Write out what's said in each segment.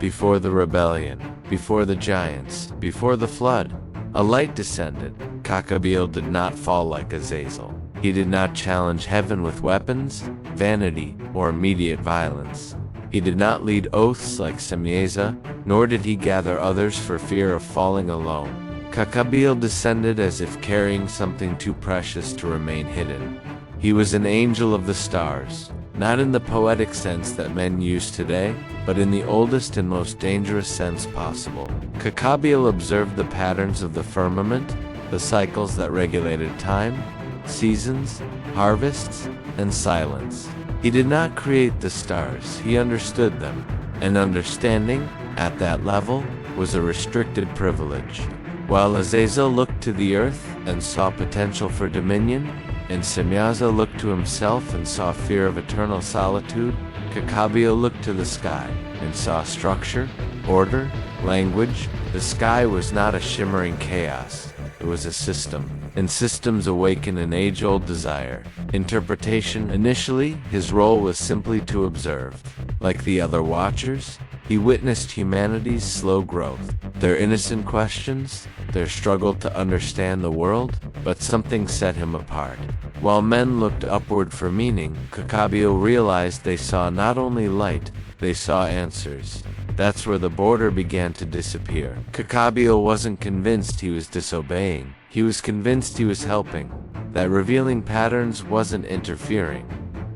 before the rebellion, before the giants, before the flood, a light descended. Kakabil did not fall like Azazel. He did not challenge heaven with weapons, vanity, or immediate violence. He did not lead oaths like Semjaza, nor did he gather others for fear of falling alone. Kakabil descended as if carrying something too precious to remain hidden. He was an angel of the stars, not in the poetic sense that men use today, but in the oldest and most dangerous sense possible. Kakabil observed the patterns of the firmament, the cycles that regulated time, seasons, harvests, and silence. He did not create the stars, he understood them, and understanding, at that level, was a restricted privilege. While Azazel looked to the earth and saw potential for dominion, and Semjaza looked to himself and saw fear of eternal solitude, Kakabil looked to the sky and saw structure, order, language. The sky was not a shimmering chaos, it was a system, and systems awaken an age-old desire. Interpretation. Initially, his role was simply to observe. Like the other watchers, he witnessed humanity's slow growth, their innocent questions, their struggle to understand the world, but something set him apart. While men looked upward for meaning, Kakabil realized they saw not only light, they saw answers. That's where the border began to disappear. Kakabil wasn't convinced he was disobeying, he was convinced he was helping. That revealing patterns wasn't interfering.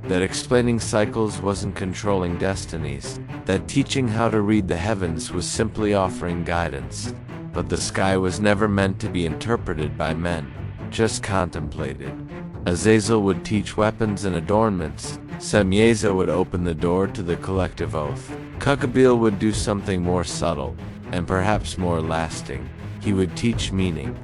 That explaining cycles wasn't controlling destinies. That teaching how to read the heavens was simply offering guidance. But the sky was never meant to be interpreted by men, just contemplated. Azazel would teach weapons and adornments. Semjaza would open the door to the collective oath. Kakabil would do something more subtle, and perhaps more lasting. He would teach meaning.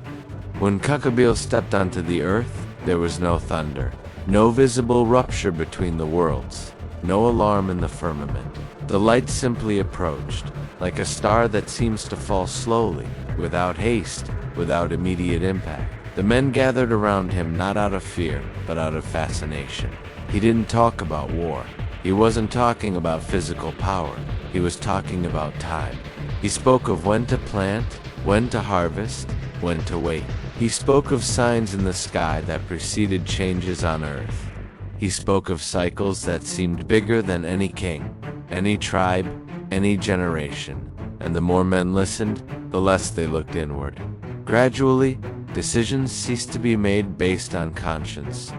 When Kakabil stepped onto the earth, there was no thunder, no visible rupture between the worlds, no alarm in the firmament. The light simply approached, like a star that seems to fall slowly, without haste, without immediate impact. The men gathered around him not out of fear, but out of fascination. He didn't talk about war. He wasn't talking about physical power. He was talking about time. He spoke of when to plant, when to harvest, when to wait. He spoke of signs in the sky that preceded changes on earth. He spoke of cycles that seemed bigger than any king, any tribe, any generation. And the more men listened, the less they looked inward. Gradually, decisions ceased to be made based on conscience.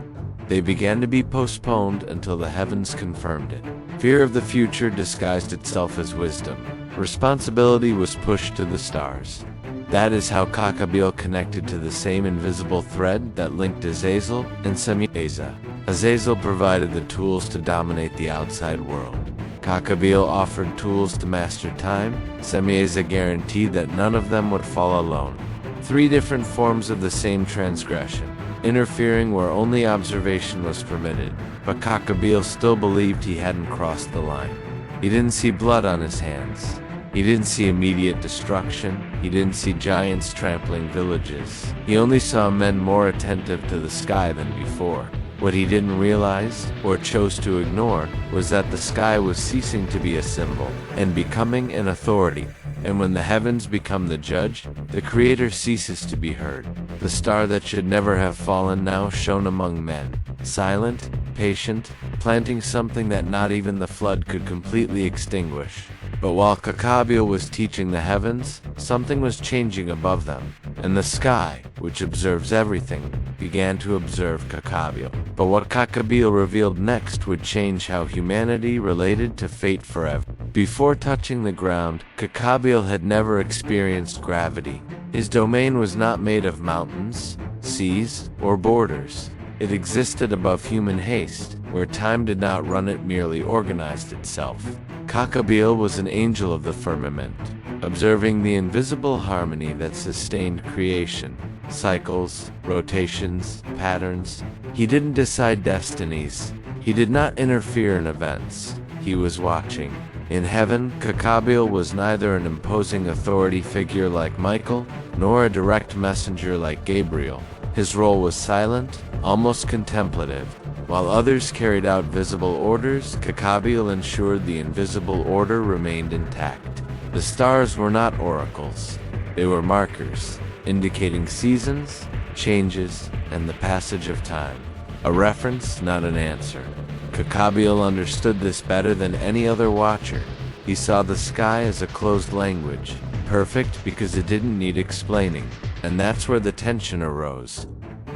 They began to be postponed until the heavens confirmed it. Fear of the future disguised itself as wisdom. Responsibility was pushed to the stars. That is how Kakabil connected to the same invisible thread that linked Azazel and Semjaza. Azazel provided the tools to dominate the outside world. Kakabil offered tools to master time. Semjaza guaranteed that none of them would fall alone. Three different forms of the same transgression, interfering where only observation was permitted. But Kakabil still believed he hadn't crossed the line. He didn't see blood on his hands. He didn't see immediate destruction. He didn't see giants trampling villages. He only saw men more attentive to the sky than before. What he didn't realize, or chose to ignore, was that the sky was ceasing to be a symbol, and becoming an authority. And when the heavens become the judge, the Creator ceases to be heard. The star that should never have fallen now shone among men, silent, patient, planting something that not even the flood could completely extinguish. But while Kakabil was teaching the heavens, something was changing above them, and the sky, which observes everything, began to observe Kakabil. But what Kakabil revealed next would change how humanity related to fate forever. Before touching the ground, Kakabil had never experienced gravity. His domain was not made of mountains, seas, or borders. It existed above human haste, where time did not run, it merely organized itself. Kakabil was an angel of the firmament, observing the invisible harmony that sustained creation, cycles, rotations, patterns. He didn't decide destinies. He did not interfere in events. He was watching. In heaven, Kakabil was neither an imposing authority figure like Michael, nor a direct messenger like Gabriel. His role was silent, almost contemplative. While others carried out visible orders, Kakabil ensured the invisible order remained intact. The stars were not oracles. They were markers, indicating seasons, changes, and the passage of time. A reference, not an answer. Kakabiel understood this better than any other watcher. He saw the sky as a closed language, perfect because it didn't need explaining, and that's where the tension arose.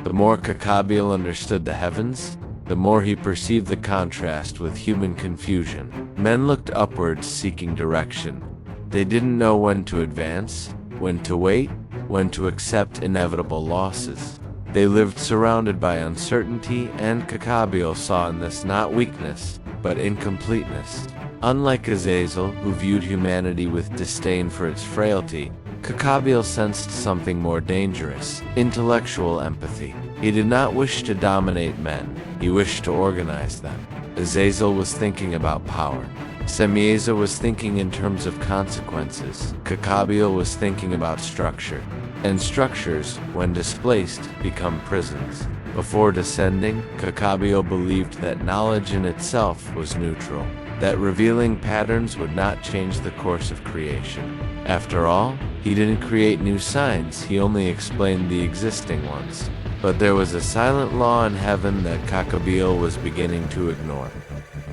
The more Kakabiel understood the heavens, the more he perceived the contrast with human confusion. Men looked upwards seeking direction. They didn't know when to advance, when to wait, when to accept inevitable losses. They lived surrounded by uncertainty, and Kakabiel saw in this not weakness, but incompleteness. Unlike Azazel, who viewed humanity with disdain for its frailty, Kakabiel sensed something more dangerous: intellectual empathy. He did not wish to dominate men, he wished to organize them. Azazel was thinking about power. Semjaza was thinking in terms of consequences. Kakabiel was thinking about structure. And structures, when displaced, become prisons. Before descending, Kakabiel believed that knowledge in itself was neutral, that revealing patterns would not change the course of creation. After all, he didn't create new signs, he only explained the existing ones. But there was a silent law in heaven that Kakabiel was beginning to ignore.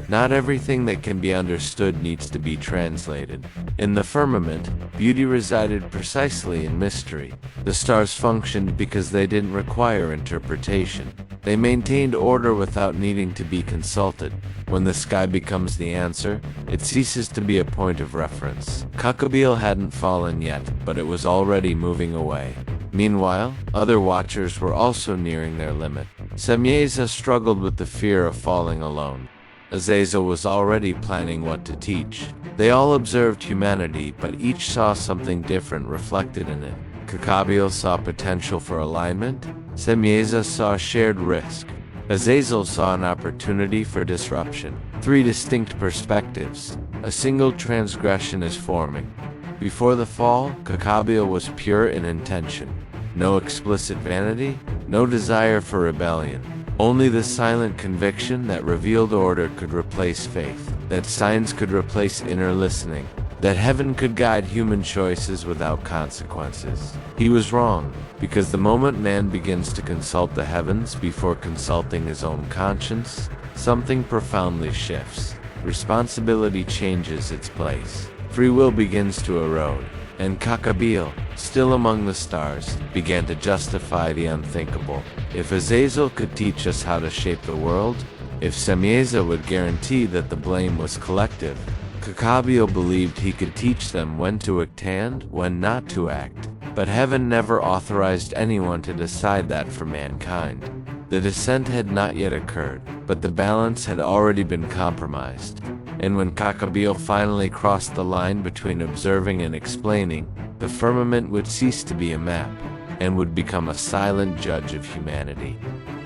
Not everything that can be understood needs to be translated. In the firmament, beauty resided precisely in mystery. The stars functioned because they didn't require interpretation. They maintained order without needing to be consulted. When the sky becomes the answer, it ceases to be a point of reference. Kakabiel hadn't fallen yet, but it was already moving away. Meanwhile, other watchers were also nearing their limit. Semjaza struggled with the fear of falling alone. Azazel was already planning what to teach. They all observed humanity, but each saw something different reflected in it. Kakabiel saw potential for alignment. Semjaza saw shared risk. Azazel saw an opportunity for disruption. Three distinct perspectives. A single transgression is forming. Before the fall, Kakabiel was pure in intention. No explicit vanity, no desire for rebellion. Only the silent conviction that revealed order could replace faith, that signs could replace inner listening, that heaven could guide human choices without consequences. He was wrong, because the moment man begins to consult the heavens before consulting his own conscience, something profoundly shifts. Responsibility changes its place. Free will begins to erode. And Kakabiel, still among the stars, began to justify the unthinkable. If Azazel could teach us how to shape the world, if Semjaza would guarantee that the blame was collective, Kakabiel believed he could teach them when to act and when not to act. But heaven never authorized anyone to decide that for mankind. The descent had not yet occurred, but the balance had already been compromised. And when Kakabiel finally crossed the line between observing and explaining, the firmament would cease to be a map, and would become a silent judge of humanity.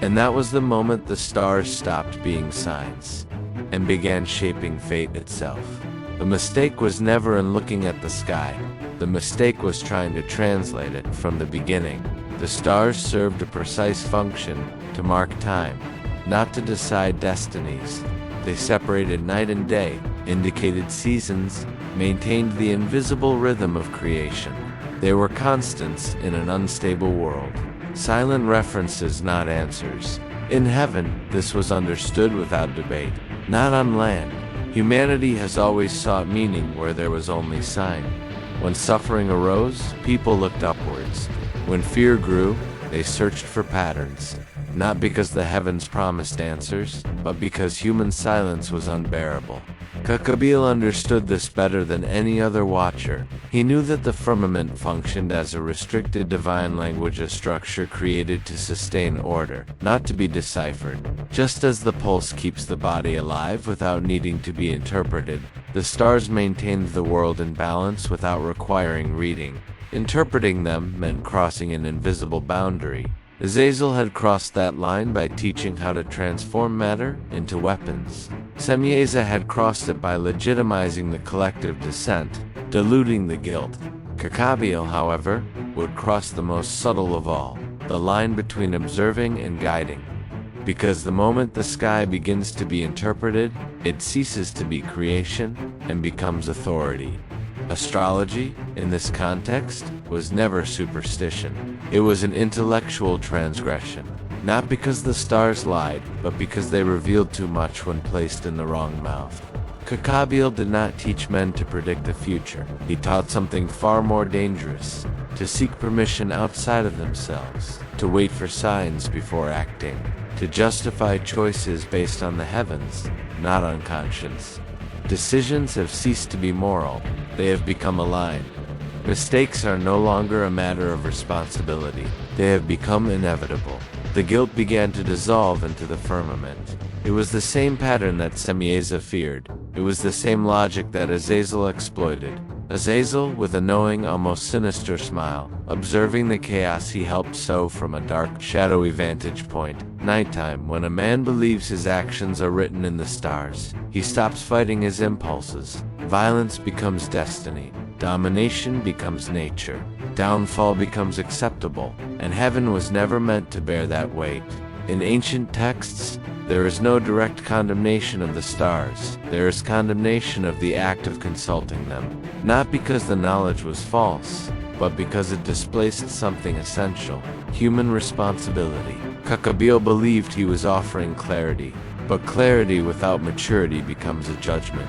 And that was the moment the stars stopped being signs, and began shaping fate itself. The mistake was never in looking at the sky. The mistake was trying to translate it from the beginning. The stars served a precise function, to mark time, not to decide destinies. They separated night and day, indicated seasons, maintained the invisible rhythm of creation. They were constants in an unstable world. Silent references, not answers. In heaven, this was understood without debate. Not on land. Humanity has always sought meaning where there was only sign. When suffering arose, people looked upwards. When fear grew, they searched for patterns. Not because the heavens promised answers, but because human silence was unbearable. Kakabiel understood this better than any other watcher. He knew that the firmament functioned as a restricted divine language, a structure created to sustain order, not to be deciphered. Just as the pulse keeps the body alive without needing to be interpreted, the stars maintained the world in balance without requiring reading. Interpreting them meant crossing an invisible boundary. Azazel had crossed that line by teaching how to transform matter into weapons. Semjaza had crossed it by legitimizing the collective descent, diluting the guilt. Kakabiel, however, would cross the most subtle of all, the line between observing and guiding. Because the moment the sky begins to be interpreted, it ceases to be creation and becomes authority. Astrology, in this context, was never superstition. It was an intellectual transgression. Not because the stars lied, but because they revealed too much when placed in the wrong mouth. Kakabiel did not teach men to predict the future. He taught something far more dangerous: to seek permission outside of themselves, to wait for signs before acting, to justify choices based on the heavens, not on conscience. Decisions have ceased to be moral. They have become a line. Mistakes are no longer a matter of responsibility. They have become inevitable. The guilt began to dissolve into the firmament. It was the same pattern that Semjaza feared. It was the same logic that Azazel exploited. Azazel, with a knowing, almost sinister smile, observing the chaos he helped sow from a dark, shadowy vantage point. Nighttime, when a man believes his actions are written in the stars, he stops fighting his impulses. Violence becomes destiny. Domination becomes nature. Downfall becomes acceptable, and heaven was never meant to bear that weight. In ancient texts, there is no direct condemnation of the stars. There is condemnation of the act of consulting them, not because the knowledge was false, but because it displaced something essential: human responsibility. Kakabiel believed he was offering clarity, but clarity without maturity becomes a judgment.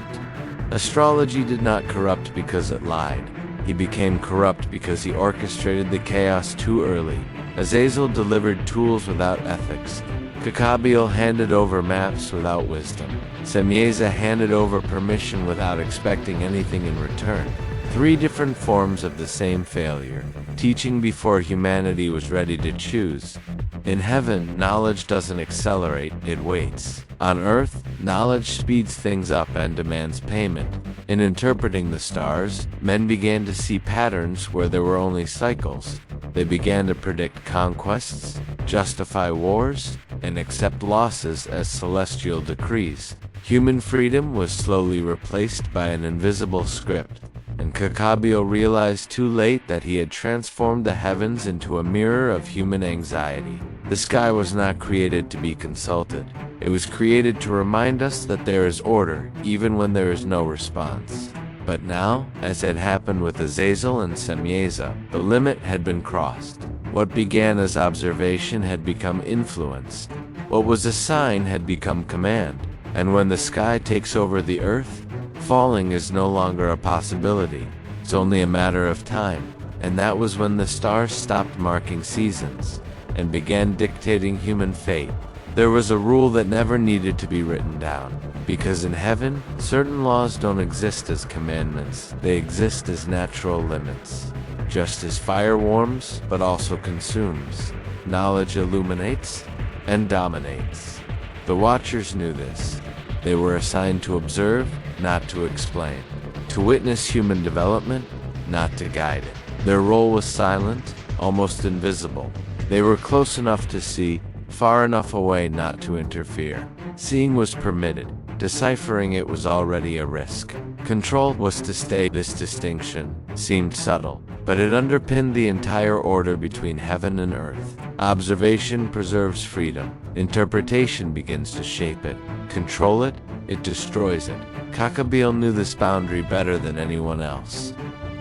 Astrology did not corrupt because it lied. He became corrupt because he orchestrated the chaos too early. Azazel delivered tools without ethics. Kakabiel handed over maps without wisdom. Semjaza handed over permission without expecting anything in return. Three different forms of the same failure, teaching before humanity was ready to choose. In heaven, knowledge doesn't accelerate, it waits. On earth, knowledge speeds things up and demands payment. In interpreting the stars, men began to see patterns where there were only cycles. They began to predict conquests, justify wars, and accept losses as celestial decrees. Human freedom was slowly replaced by an invisible script, and Kakabiel realized too late that he had transformed the heavens into a mirror of human anxiety. The sky was not created to be consulted. It was created to remind us that there is order, even when there is no response. But now, as had happened with Azazel and Semjaza, the limit had been crossed. What began as observation had become influence. What was a sign had become command. And when the sky takes over the earth, falling is no longer a possibility. It's only a matter of time. And that was when the stars stopped marking seasons and began dictating human fate. There was a rule that never needed to be written down, because in heaven, certain laws don't exist as commandments, they exist as natural limits. Just as fire warms, but also consumes, knowledge illuminates and dominates. The Watchers knew this. They were assigned to observe, not to explain, to witness human development, not to guide it. Their role was silent, almost invisible. They were close enough to see, far enough away not to interfere. Seeing was permitted. Deciphering it was already a risk. Control was to stay. This distinction seemed subtle, but it underpinned the entire order between heaven and earth. Observation preserves freedom. Interpretation begins to shape it. Control it, it destroys it. Kakabiel knew this boundary better than anyone else.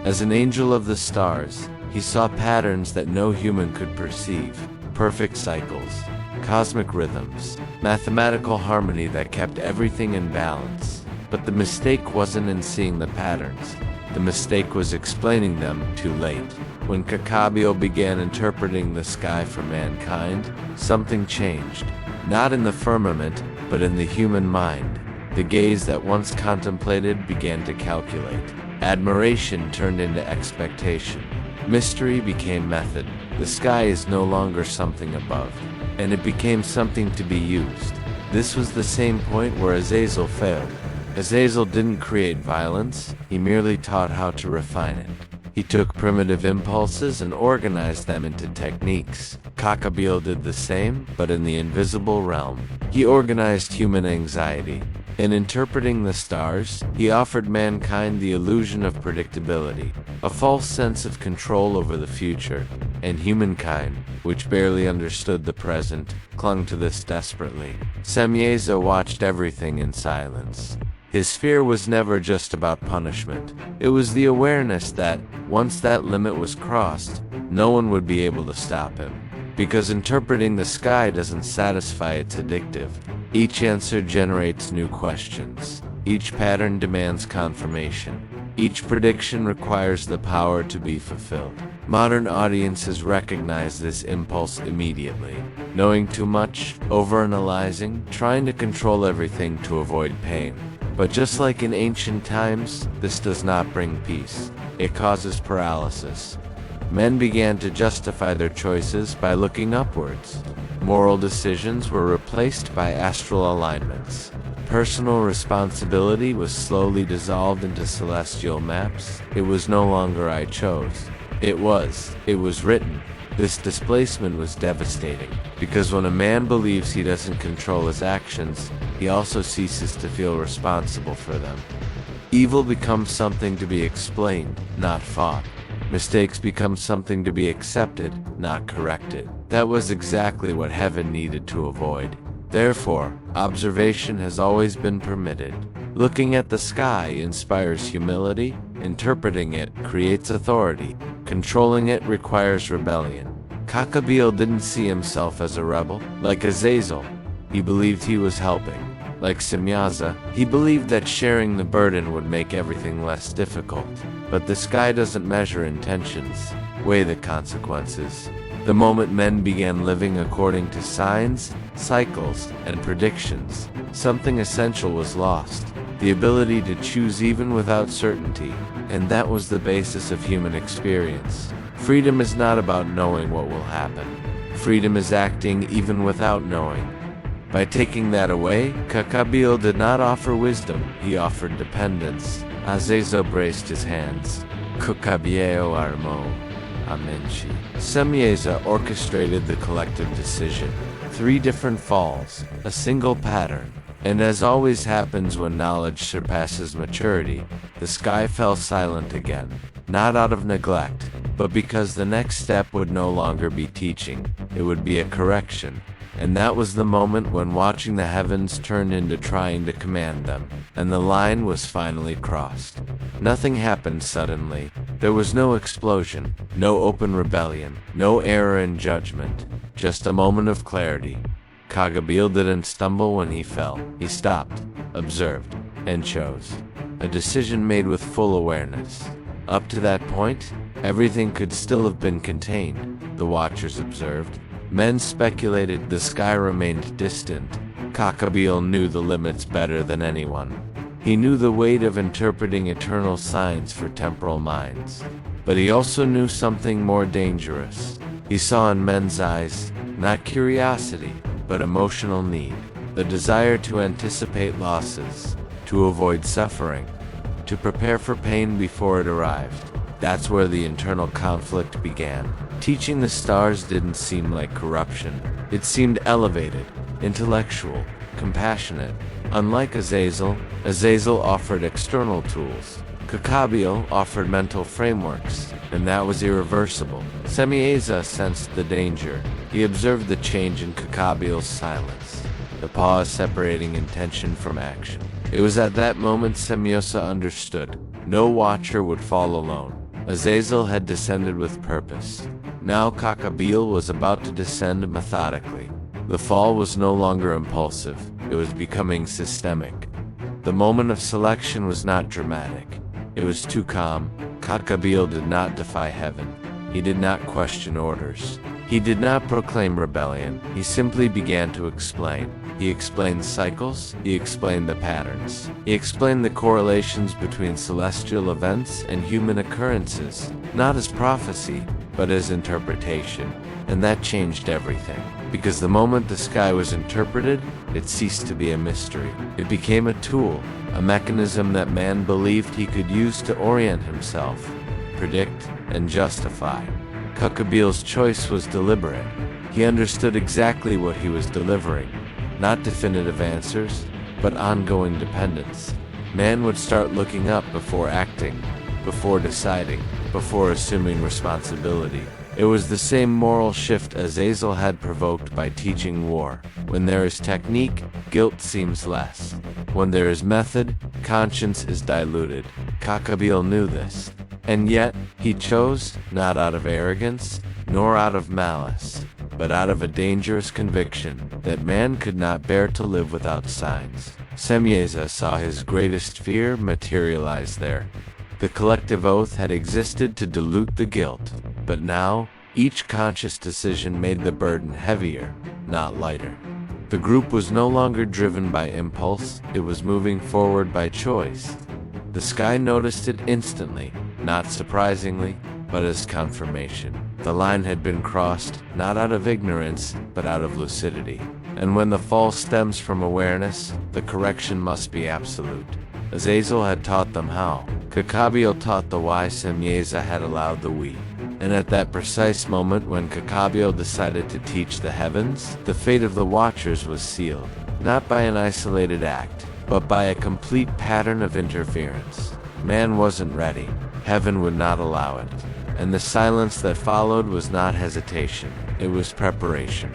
As an angel of the stars, he saw patterns that no human could perceive. Perfect cycles, cosmic rhythms, mathematical harmony that kept everything in balance. But the mistake wasn't in seeing the patterns. The mistake was explaining them too late. When Kakabiel began interpreting the sky for mankind, something changed. Not in the firmament, but in the human mind. The gaze that once contemplated began to calculate. Admiration turned into expectation. Mystery became method. The sky is no longer something above, and it became something to be used. This was the same point where Azazel failed. Azazel didn't create violence, he merely taught how to refine it. He took primitive impulses and organized them into techniques. Kakabiel did the same, but in the invisible realm. He organized human anxiety. In interpreting the stars, he offered mankind the illusion of predictability, a false sense of control over the future, and humankind, which barely understood the present, clung to this desperately. Semjaza watched everything in silence. His fear was never just about punishment. It was the awareness that, once that limit was crossed, no one would be able to stop him. Because interpreting the sky doesn't satisfy, it's addictive. Each answer generates new questions. Each pattern demands confirmation. Each prediction requires the power to be fulfilled. Modern audiences recognize this impulse immediately. Knowing too much, overanalyzing, trying to control everything to avoid pain. But just like in ancient times, this does not bring peace. It causes paralysis. Men began to justify their choices by looking upwards. Moral decisions were replaced by astral alignments. Personal responsibility was slowly dissolved into celestial maps. It was no longer I chose. It was written. This displacement was devastating, because when a man believes he doesn't control his actions, he also ceases to feel responsible for them. Evil becomes something to be explained, not fought. Mistakes become something to be accepted, not corrected. That was exactly what heaven needed to avoid. Therefore, observation has always been permitted. Looking at the sky inspires humility, interpreting it creates authority, controlling it requires rebellion. Kakabeel didn't see himself as a rebel, like Azazel. He believed he was helping. Like Semjaza, he believed that sharing the burden would make everything less difficult. But the sky doesn't measure intentions, weigh the consequences. The moment men began living according to signs, cycles, and predictions, something essential was lost. The ability to choose even without certainty, and that was the basis of human experience. Freedom is not about knowing what will happen. Freedom is acting even without knowing. By taking that away, Kakabeel did not offer wisdom, he offered dependence. Azazel braced his hands. Kukabieo armo. Amenshi. Semjaza orchestrated the collective decision. 3 different falls, a single pattern. And as always happens when knowledge surpasses maturity, the sky fell silent again. Not out of neglect, but because the next step would no longer be teaching, it would be a correction. And that was the moment when watching the heavens turned into trying to command them, and the line was finally crossed. Nothing happened suddenly. There was no explosion, no open rebellion, no error in judgment, just a moment of clarity. Kakabeel didn't stumble when he fell. He stopped, observed, and chose. A decision made with full awareness. Up to that point, everything could still have been contained, the watchers observed. Men speculated, the sky remained distant. Kakabeel knew the limits better than anyone. He knew the weight of interpreting eternal signs for temporal minds. But he also knew something more dangerous. He saw in men's eyes, not curiosity, but emotional need. The desire to anticipate losses, to avoid suffering, to prepare for pain before it arrived. That's where the internal conflict began. Teaching the stars didn't seem like corruption. It seemed elevated, intellectual, compassionate. Unlike Azazel, Azazel offered external tools. Kakabeel offered mental frameworks, and that was irreversible. Semjaza sensed the danger. He observed the change in Kakabeel's silence, the pause separating intention from action. It was at that moment Semjaza understood. No watcher would fall alone. Azazel had descended with purpose. Now Kakabeel was about to descend methodically. The fall was no longer impulsive. It was becoming systemic. The moment of selection was not dramatic. It was too calm. Kakabeel did not defy heaven. He did not question orders. He did not proclaim rebellion. He simply began to explain. He explained cycles. He explained the patterns. He explained the correlations between celestial events and human occurrences, not as prophecy, but as interpretation. And that changed everything. Because the moment the sky was interpreted, it ceased to be a mystery. It became a tool, a mechanism that man believed he could use to orient himself, predict, and justify. Kakabeel's choice was deliberate. He understood exactly what he was delivering. Not definitive answers, but ongoing dependence. Man would start looking up before acting, before deciding, before assuming responsibility. It was the same moral shift Azazel had provoked by teaching war. When there is technique, guilt seems less. When there is method, conscience is diluted. Kakabil knew this. And yet, he chose, not out of arrogance, nor out of malice, but out of a dangerous conviction that man could not bear to live without signs. Semjaza saw his greatest fear materialize there. The collective oath had existed to dilute the guilt, but now, each conscious decision made the burden heavier, not lighter. The group was no longer driven by impulse, it was moving forward by choice. The sky noticed it instantly, not surprisingly, but as confirmation. The line had been crossed, not out of ignorance, but out of lucidity. And when the fall stems from awareness, the correction must be absolute. Azazel had taught them how. Kakabiel taught the why. Semjaza had allowed the we. And at that precise moment when Kakabiel decided to teach the heavens, the fate of the Watchers was sealed, not by an isolated act, but by a complete pattern of interference. Man wasn't ready. Heaven would not allow it. And the silence that followed was not hesitation, it was preparation.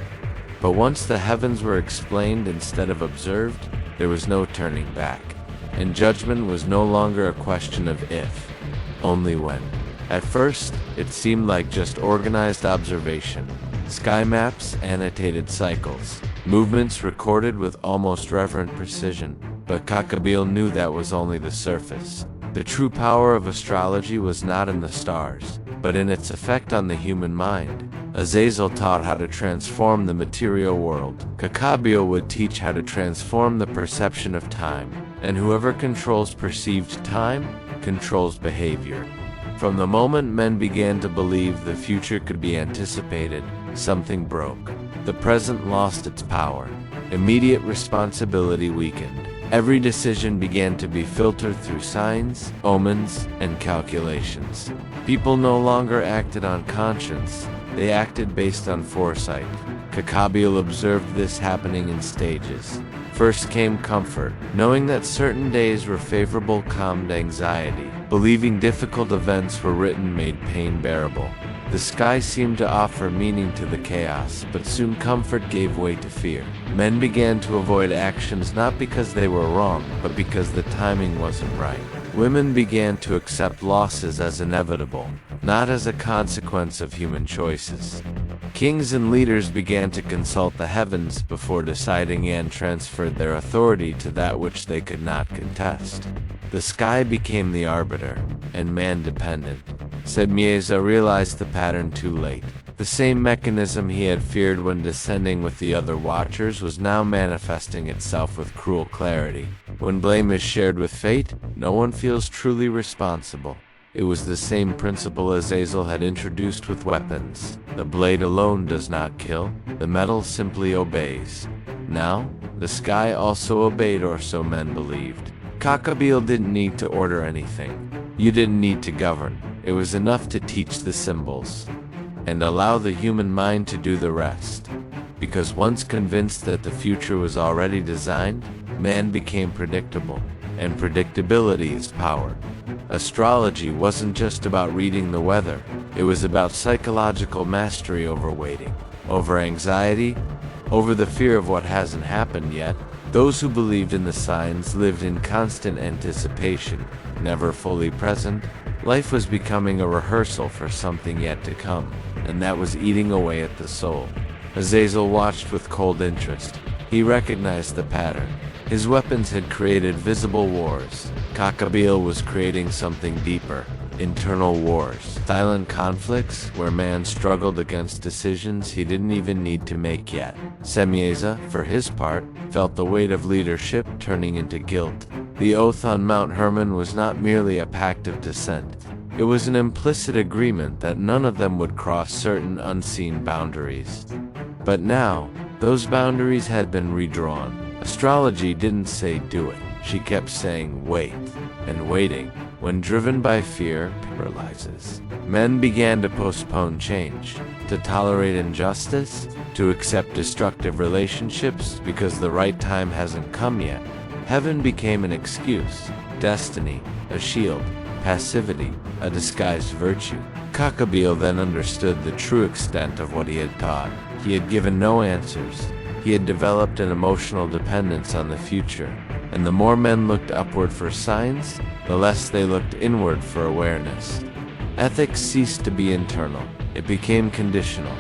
But once the heavens were explained instead of observed, there was no turning back. And judgment was no longer a question of if, only when. At first, it seemed like just organized observation. Sky maps, annotated cycles, movements recorded with almost reverent precision. But Kakabil knew that was only the surface. The true power of astrology was not in the stars, but in its effect on the human mind. Azazel taught how to transform the material world. Kakabil would teach how to transform the perception of time, and whoever controls perceived time, controls behavior. From the moment men began to believe the future could be anticipated, something broke. The present lost its power. Immediate responsibility weakened. Every decision began to be filtered through signs, omens, and calculations. People no longer acted on conscience, they acted based on foresight. Kakabil observed this happening in stages. First came comfort, knowing that certain days were favorable calmed anxiety. Believing difficult events were written made pain bearable. The sky seemed to offer meaning to the chaos, but soon comfort gave way to fear. Men began to avoid actions not because they were wrong, but because the timing wasn't right. Women began to accept losses as inevitable, not as a consequence of human choices. Kings and leaders began to consult the heavens before deciding and transferred their authority to that which they could not contest. The sky became the arbiter, and man dependent. Semjaza realized the pattern too late. The same mechanism he had feared when descending with the other Watchers was now manifesting itself with cruel clarity. When blame is shared with fate, no one feels truly responsible. It was the same principle Azazel had introduced with weapons. The blade alone does not kill, the metal simply obeys. Now, the sky also obeyed, or so men believed. Kakabil didn't need to order anything. You didn't need to govern. It was enough to teach the symbols and allow the human mind to do the rest. Because once convinced that the future was already designed, man became predictable, and predictability is power. Astrology wasn't just about reading the weather, it was about psychological mastery over waiting, over anxiety, over the fear of what hasn't happened yet. Those who believed in the signs lived in constant anticipation, never fully present. Life was becoming a rehearsal for something yet to come, and that was eating away at the soul. Azazel watched with cold interest. He recognized the pattern. His weapons had created visible wars. Kakabil was creating something deeper. Internal wars. Silent conflicts where man struggled against decisions he didn't even need to make yet. Shemyaza, for his part, felt the weight of leadership turning into guilt. The oath on Mount Hermon was not merely a pact of descent. It was an implicit agreement that none of them would cross certain unseen boundaries. But now, those boundaries had been redrawn. Astrology didn't say do it. She kept saying wait, and waiting, when driven by fear, paralyzes. Men began to postpone change, to tolerate injustice, to accept destructive relationships because the right time hasn't come yet. Heaven became an excuse, destiny, a shield, passivity, a disguised virtue. Cockabeel then understood the true extent of what he had taught. He had given no answers. He had developed an emotional dependence on the future, and the more men looked upward for signs, the less they looked inward for awareness. Ethics ceased to be internal. It became conditional.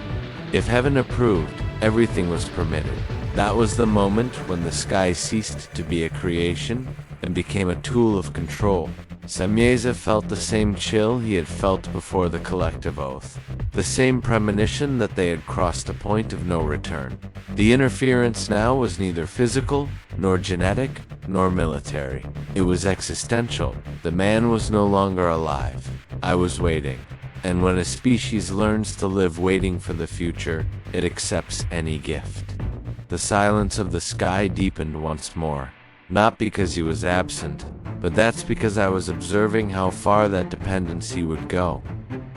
If heaven approved, everything was permitted. That was the moment when the sky ceased to be a creation and became a tool of control. Semjaza felt the same chill he had felt before the collective oath, the same premonition that they had crossed a point of no return. The interference now was neither physical, nor genetic, nor military. It was existential. The man was no longer alive. I was waiting. And when a species learns to live waiting for the future, it accepts any gift. The silence of the sky deepened once more. Not because he was absent, but that's because I was observing how far that dependency would go.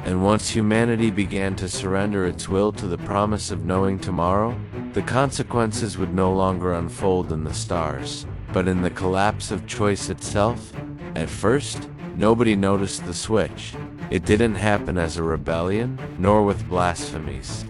And once humanity began to surrender its will to the promise of knowing tomorrow, the consequences would no longer unfold in the stars, but in the collapse of choice itself. At first, nobody noticed the switch. It didn't happen as a rebellion, nor with blasphemies.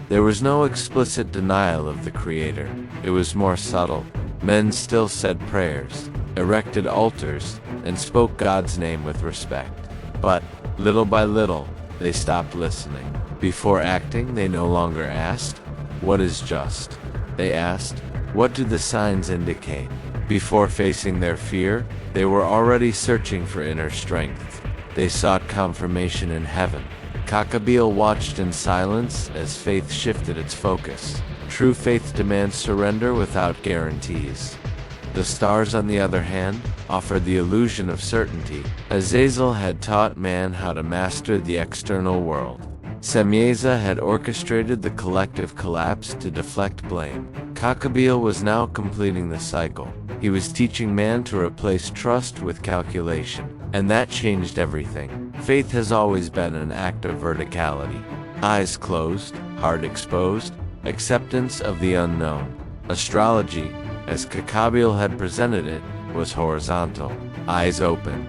There was no explicit denial of the Creator. It was more subtle. Men still said prayers, erected altars, and spoke God's name with respect. But, little by little, they stopped listening. Before acting, they no longer asked, "What is just?" They asked, "What do the signs indicate?" Before facing their fear, they were already searching for inner strength. They sought confirmation in heaven. Cockabeel watched in silence as faith shifted its focus. True faith demands surrender without guarantees. The stars, on the other hand, offered the illusion of certainty. Azazel had taught man how to master the external world. Semjaza had orchestrated the collective collapse to deflect blame. Cockabeel was now completing the cycle. He was teaching man to replace trust with calculation, and that changed everything. Faith has always been an act of verticality. Eyes closed, heart exposed, acceptance of the unknown. Astrology, as Cockabeel had presented it, was horizontal. Eyes open.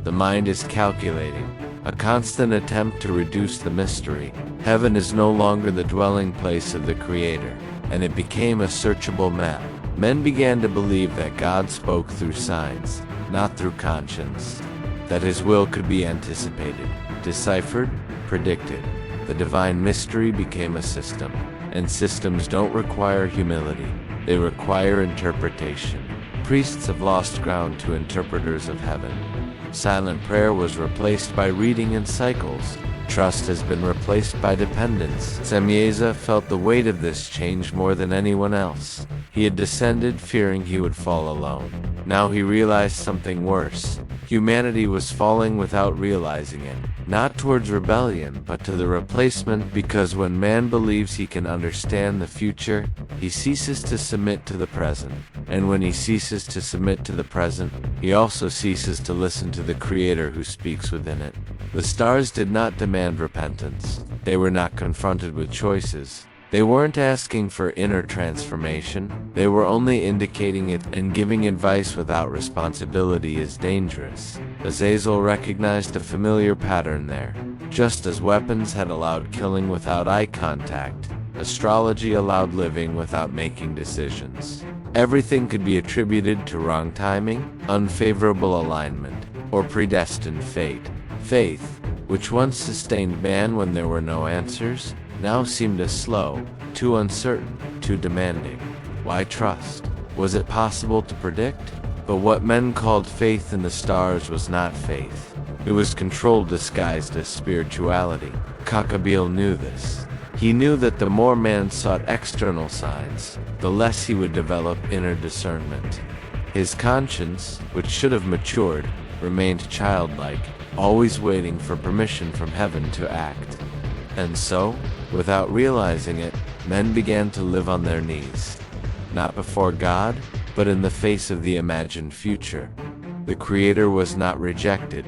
The mind is calculating, a constant attempt to reduce the mystery. Heaven is no longer the dwelling place of the Creator, and it became a searchable map. Men began to believe that God spoke through signs, not through conscience. That his will could be anticipated, deciphered, predicted. The divine mystery became a system, and systems don't require humility. They require interpretation. Priests have lost ground to interpreters of heaven. Silent prayer was replaced by reading in cycles. Trust has been replaced by dependence. Semjaza felt the weight of this change more than anyone else. He had descended fearing he would fall alone. Now he realized something worse. Humanity was falling without realizing it, not towards rebellion, but to the replacement, because when man believes he can understand the future, he ceases to submit to the present. And when he ceases to submit to the present, he also ceases to listen to the Creator who speaks within it. The stars did not demand repentance. They were not confronted with choices. They weren't asking for inner transformation. They were only indicating it, and giving advice without responsibility is dangerous. Azazel recognized a familiar pattern there. Just as weapons had allowed killing without eye contact, astrology allowed living without making decisions. Everything could be attributed to wrong timing, unfavorable alignment, or predestined fate. Faith, which once sustained man when there were no answers, now seemed as slow, too uncertain, too demanding. Why trust? Was it possible to predict? But what men called faith in the stars was not faith. It was control disguised as spirituality. Cockabeel knew this. He knew that the more man sought external signs, the less he would develop inner discernment. His conscience, which should have matured, remained childlike, always waiting for permission from heaven to act. And so, without realizing it, men began to live on their knees. Not before God, but in the face of the imagined future. The Creator was not rejected,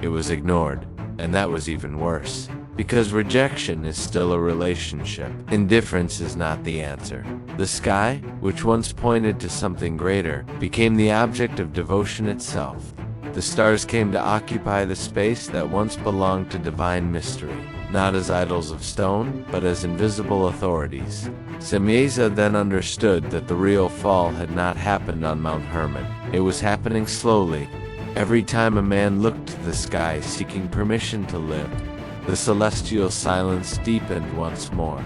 it was ignored, and that was even worse. Because rejection is still a relationship. Indifference is not the answer. The sky, which once pointed to something greater, became the object of devotion itself. The stars came to occupy the space that once belonged to divine mystery, not as idols of stone, but as invisible authorities. Semjaza then understood that the real fall had not happened on Mount Hermon. It was happening slowly. Every time a man looked to the sky seeking permission to live, the celestial silence deepened once more.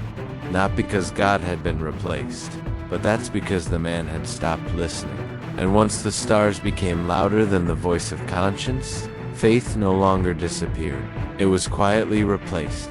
Not because God had been replaced, but that's because the man had stopped listening. And once the stars became louder than the voice of conscience, faith no longer disappeared. It was quietly replaced.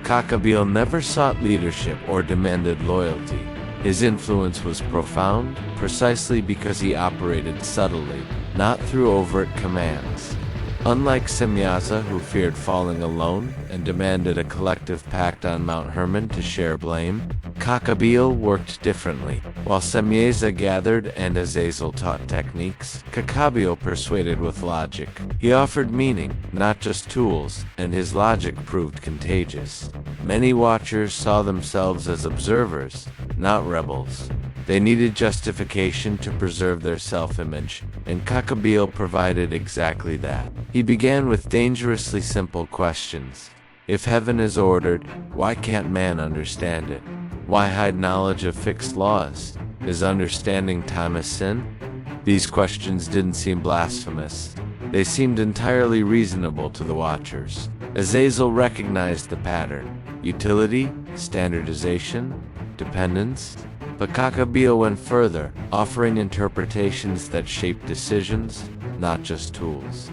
Kakabil never sought leadership or demanded loyalty. His influence was profound, precisely because he operated subtly, not through overt commands. Unlike Shemyaza, who feared falling alone and demanded a collective pact on Mount Hermon to share blame, Kakabil worked differently. While Semjaza gathered and Azazel taught techniques, Kakabil persuaded with logic. He offered meaning, not just tools, and his logic proved contagious. Many watchers saw themselves as observers, not rebels. They needed justification to preserve their self-image, and Kakabil provided exactly that. He began with dangerously simple questions. If heaven is ordered, why can't man understand it? Why hide knowledge of fixed laws? Is understanding time a sin? These questions didn't seem blasphemous. They seemed entirely reasonable to the watchers. Azazel recognized the pattern: utility, standardization, dependence. But Kakabil went further, offering interpretations that shaped decisions, not just tools.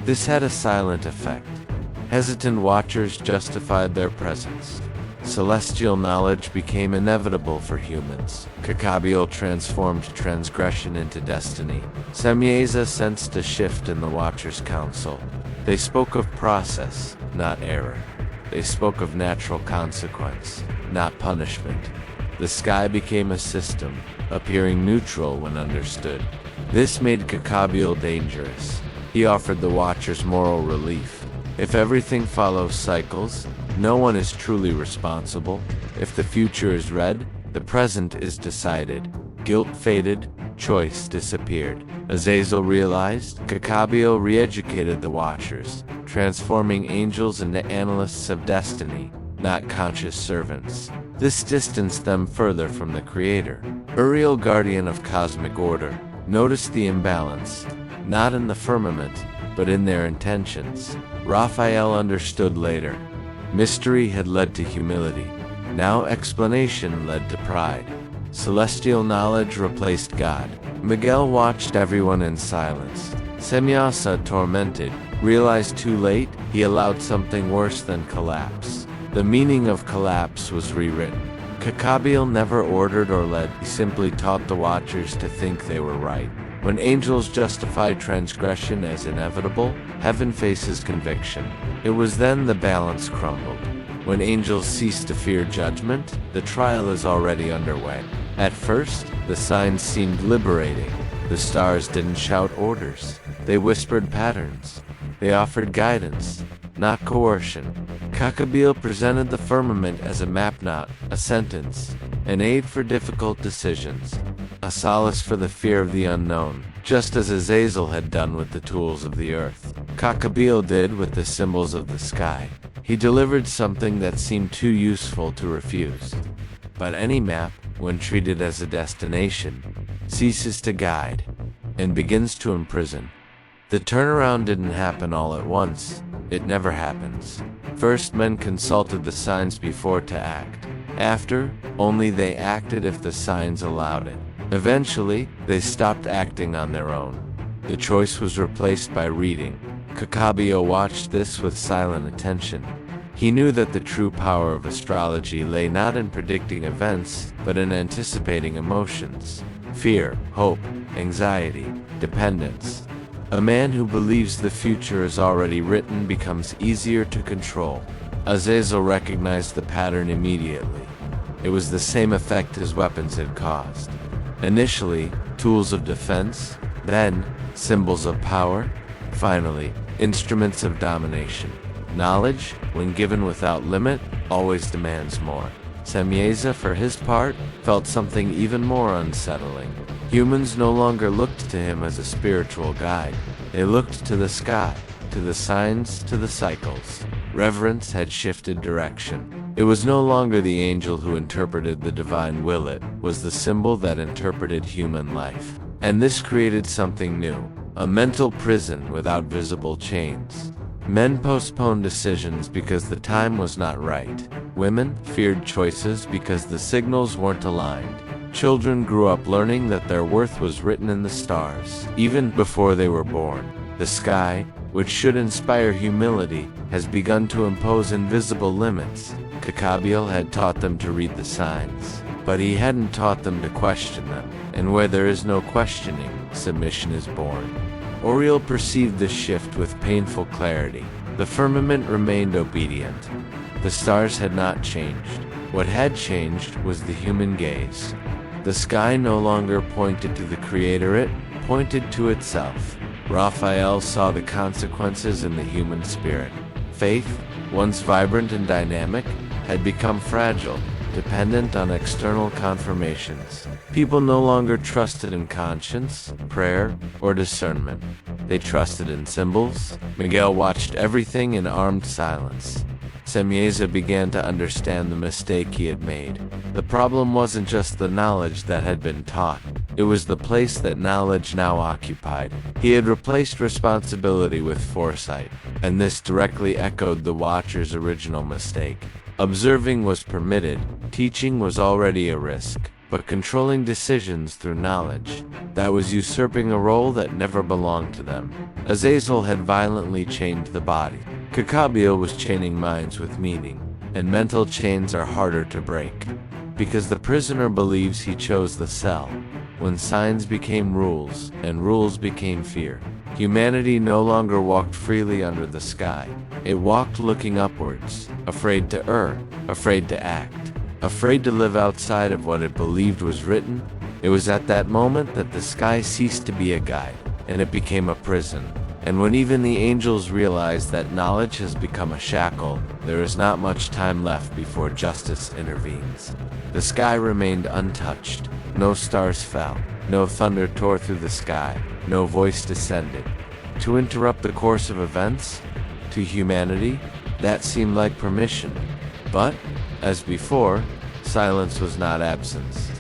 This had a silent effect. Hesitant watchers justified their presence. Celestial knowledge became inevitable for humans. Kakabil transformed transgression into destiny. Semjaza sensed a shift in the Watchers' Council. They spoke of process, not error. They spoke of natural consequence, not punishment. The sky became a system, appearing neutral when understood. This made Kakabil dangerous. He offered the Watchers moral relief. If everything follows cycles, no one is truly responsible. If the future is read, the present is decided. Guilt faded, choice disappeared. Azazel realized, Kakabil re-educated the Watchers, transforming angels into analysts of destiny, not conscious servants. This distanced them further from the Creator. Uriel, guardian of cosmic order, noticed the imbalance, not in the firmament, but in their intentions. Raphael understood later. Mystery had led to humility. Now explanation led to pride. Celestial knowledge replaced God. Miguel watched everyone in silence. Semjaza, tormented, realized too late he allowed something worse than collapse. The meaning of collapse was rewritten. Kakabil never ordered or led, he simply taught the Watchers to think they were right. When angels justified transgression as inevitable, heaven faces conviction. It was then the balance crumbled. When angels cease to fear judgment, the trial is already underway. At first, the signs seemed liberating. The stars didn't shout orders. They whispered patterns. They offered guidance, not coercion. Kakabil presented the firmament as a map, not a sentence, an aid for difficult decisions, a solace for the fear of the unknown, just as Azazel had done with the tools of the earth. Kakabil did with the symbols of the sky. He delivered something that seemed too useful to refuse. But any map, when treated as a destination, ceases to guide and begins to imprison. The turnaround didn't happen all at once. It never happens. First, men consulted the signs before to act. After, only they acted if the signs allowed it. Eventually, they stopped acting on their own. The choice was replaced by reading. Kakabil watched this with silent attention. He knew that the true power of astrology lay not in predicting events, but in anticipating emotions. Fear, hope, anxiety, dependence. A man who believes the future is already written becomes easier to control. Azazel recognized the pattern immediately. It was the same effect his weapons had caused. Initially, tools of defense, then, symbols of power, finally, instruments of domination. Knowledge, when given without limit, always demands more. Semjaza, for his part, felt something even more unsettling. Humans no longer looked to him as a spiritual guide. They looked to the sky, to the signs, to the cycles. Reverence had shifted direction. It was no longer the angel who interpreted the divine will, it was the symbol that interpreted human life. And this created something new, a mental prison without visible chains. Men postponed decisions because the time was not right. Women feared choices because the signals weren't aligned. Children grew up learning that their worth was written in the stars, even before they were born. The sky, which should inspire humility, has begun to impose invisible limits. Kakabiel had taught them to read the signs, but he hadn't taught them to question them. And where there is no questioning, submission is born. Oriel perceived this shift with painful clarity. The firmament remained obedient. The stars had not changed. What had changed was the human gaze. The sky no longer pointed to the Creator, it pointed to itself. Raphael saw the consequences in the human spirit. Faith, once vibrant and dynamic, had become fragile, dependent on external confirmations. People no longer trusted in conscience, prayer, or discernment. They trusted in symbols. Miguel watched everything in armed silence. Semjaza began to understand the mistake he had made. The problem wasn't just the knowledge that had been taught. It was the place that knowledge now occupied. He had replaced responsibility with foresight, and this directly echoed the Watcher's original mistake. Observing was permitted, teaching was already a risk, but controlling decisions through knowledge, that was usurping a role that never belonged to them. Azazel had violently chained the body. Kakabiel was chaining minds with meaning, and mental chains are harder to break, because the prisoner believes he chose the cell. When signs became rules, and rules became fear, humanity no longer walked freely under the sky. It walked looking upwards, afraid to err, afraid to act, afraid to live outside of what it believed was written. It was at that moment that the sky ceased to be a guide, and it became a prison. And when even the angels realize that knowledge has become a shackle, there is not much time left before justice intervenes. The sky remained untouched. No stars fell. No thunder tore through the sky. No voice descended. To interrupt the course of events? To humanity, that seemed like permission. But, as before, silence was not absence.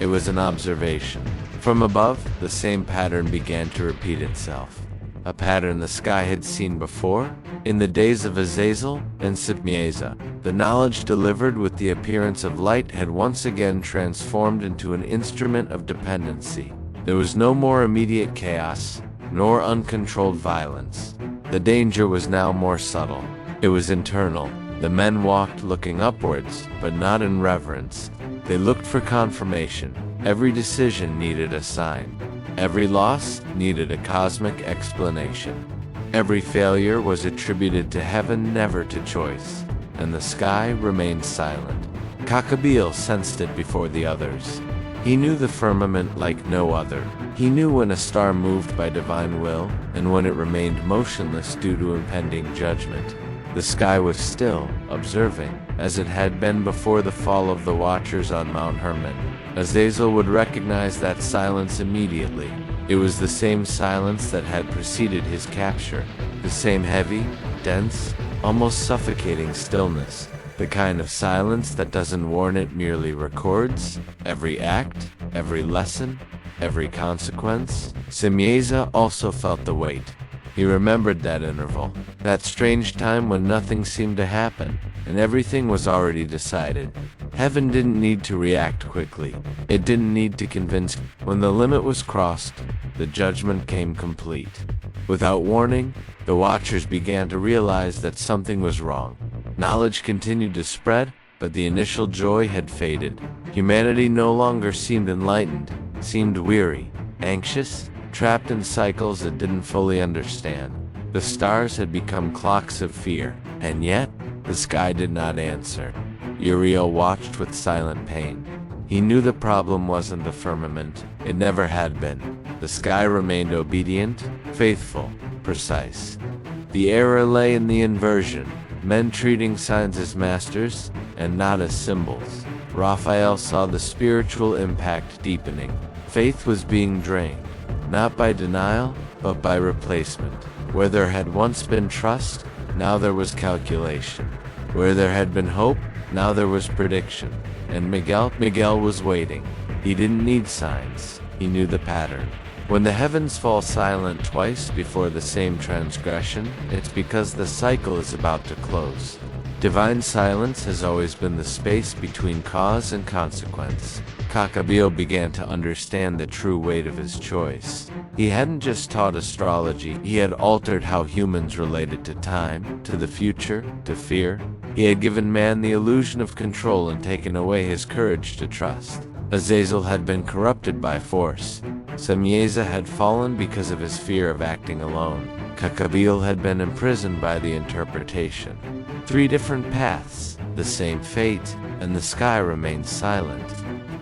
It was an observation. From above, the same pattern began to repeat itself. A pattern the sky had seen before, in the days of Azazel and Semjaza. The knowledge delivered with the appearance of light had once again transformed into an instrument of dependency. There was no more immediate chaos, nor uncontrolled violence. The danger was now more subtle. It was internal. The men walked looking upwards, but not in reverence. They looked for confirmation. Every decision needed a sign. Every loss needed a cosmic explanation. Every failure was attributed to heaven, never to choice. And the sky remained silent. Kakabiel sensed it before the others. He knew the firmament like no other. He knew when a star moved by divine will, and when it remained motionless due to impending judgment. The sky was still, observing, as it had been before the fall of the Watchers on Mount Hermon. Azazel would recognize that silence immediately. It was the same silence that had preceded his capture. The same heavy, dense, almost suffocating stillness. The kind of silence that doesn't warn, it merely records every act, every lesson, every consequence. Semjaza also felt the weight. He remembered that interval, that strange time when nothing seemed to happen, and everything was already decided. Heaven didn't need to react quickly. It didn't need to convince. When the limit was crossed, the judgment came complete. Without warning, the Watchers began to realize that something was wrong. Knowledge continued to spread, but the initial joy had faded. Humanity no longer seemed enlightened, seemed weary, anxious, trapped in cycles it didn't fully understand. The stars had become clocks of fear, and yet, the sky did not answer. Uriel watched with silent pain. He knew the problem wasn't the firmament. It never had been. The sky remained obedient, faithful, precise. The error lay in the inversion, men treating signs as masters, and not as symbols. Raphael saw the spiritual impact deepening. Faith was being drained, not by denial, but by replacement. Where there had once been trust, now there was calculation. Where there had been hope, now there was prediction. And Miguel was waiting. He didn't need signs. He knew the pattern. When the heavens fall silent twice before the same transgression, it's because the cycle is about to close. Divine silence has always been the space between cause and consequence. Kakabil began to understand the true weight of his choice. He hadn't just taught astrology, he had altered how humans related to time, to the future, to fear. He had given man the illusion of control and taken away his courage to trust. Azazel had been corrupted by force. Semjaza had fallen because of his fear of acting alone. Kakabil had been imprisoned by the interpretation. 3 different paths, the same fate, and the sky remained silent.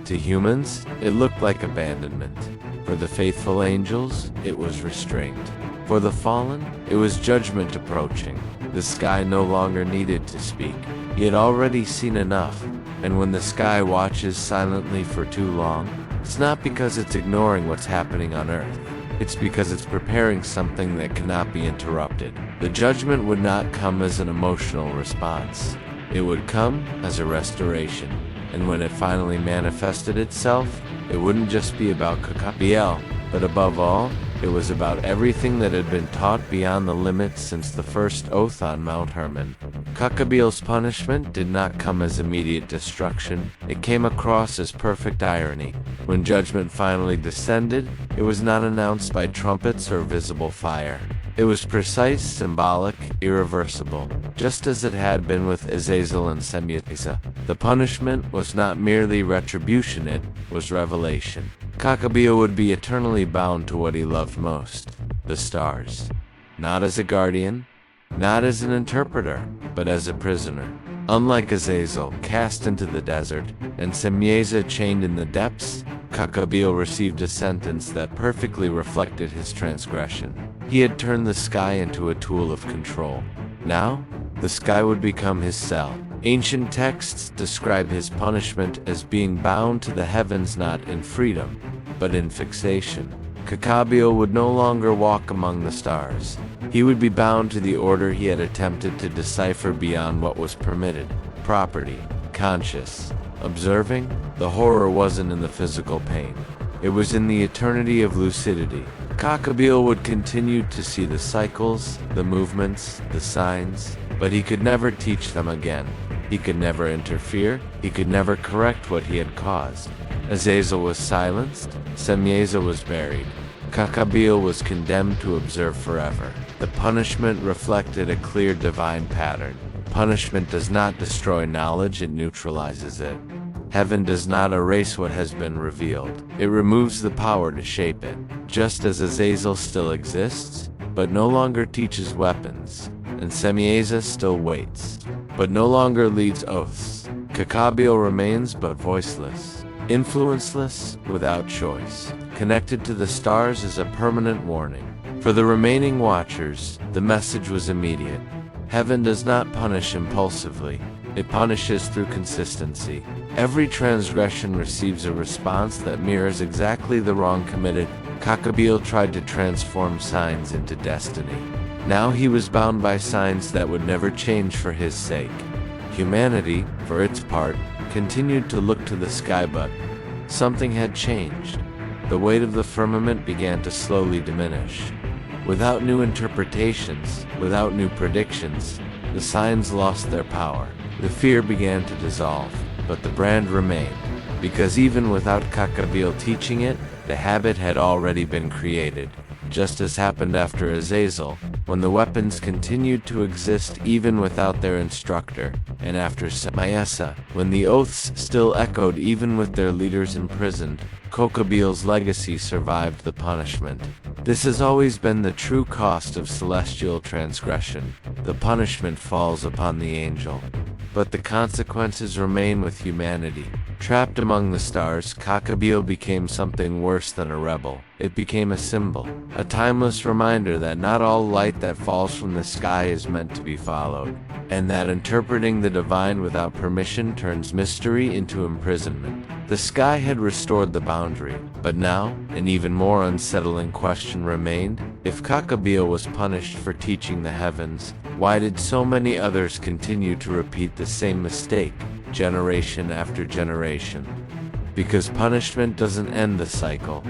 To humans, it looked like abandonment. For the faithful angels, it was restraint. For the fallen, it was judgment approaching. The sky no longer needed to speak. He had already seen enough, and when the sky watches silently for too long, it's not because it's ignoring what's happening on earth. It's because it's preparing something that cannot be interrupted. The judgment would not come as an emotional response. It would come as a restoration. And when it finally manifested itself, it wouldn't just be about Kakabiel, but above all, it was about everything that had been taught beyond the limits since the first oath on Mount Hermon. Kakabiel's punishment did not come as immediate destruction. It came across as perfect irony. When judgment finally descended, it was not announced by trumpets or visible fire. It was precise, symbolic, irreversible, just as it had been with Azazel and Semjaza. The punishment was not merely retribution, it was revelation. Kakabiel would be eternally bound to what he loved most, the stars. Not as a guardian, not as an interpreter, but as a prisoner. Unlike Azazel, cast into the desert, and Semjaza chained in the depths, Kakabiel received a sentence that perfectly reflected his transgression. He had turned the sky into a tool of control. Now, the sky would become his cell. Ancient texts describe his punishment as being bound to the heavens not in freedom, but in fixation. Kakabiel would no longer walk among the stars. He would be bound to the order he had attempted to decipher beyond what was permitted. Property, conscious, observing. The horror wasn't in the physical pain. It was in the eternity of lucidity. Kakabiel would continue to see the cycles, the movements, the signs, but he could never teach them again. He could never interfere. He could never correct what he had caused. Azazel was silenced. Semjaza was buried. Kakabiel was condemned to observe forever. The punishment reflected a clear divine pattern. Punishment does not destroy knowledge, it neutralizes it. Heaven does not erase what has been revealed. It removes the power to shape it. Just as Azazel still exists, but no longer teaches weapons, and Semjaza still waits, but no longer leads oaths. Kakabiel remains but voiceless, influenceless, without choice. Connected to the stars is a permanent warning. For the remaining watchers, the message was immediate. Heaven does not punish impulsively. It punishes through consistency. Every transgression receives a response that mirrors exactly the wrong committed. Kakabiel tried to transform signs into destiny. Now he was bound by signs that would never change for his sake. Humanity, for its part, continued to look to the sky, but something had changed. The weight of the firmament began to slowly diminish. Without new interpretations, without new predictions, the signs lost their power. The fear began to dissolve, but the brand remained, because even without Kakabiel teaching it, the habit had already been created. Just as happened after Azazel, when the weapons continued to exist even without their instructor, and after Shemyaza, when the oaths still echoed even with their leaders imprisoned, Kakabiel's legacy survived the punishment. This has always been the true cost of celestial transgression. The punishment falls upon the angel, but the consequences remain with humanity. Trapped among the stars, Kakabil became something worse than a rebel. It became a symbol, a timeless reminder that not all light that falls from the sky is meant to be followed, and that interpreting the divine without permission turns mystery into imprisonment. The sky had restored the boundary, but now an even more unsettling question remained. If Kakabil was punished for teaching the heavens, why did so many others continue to repeat the same mistake, generation after generation? Because punishment doesn't end the cycle.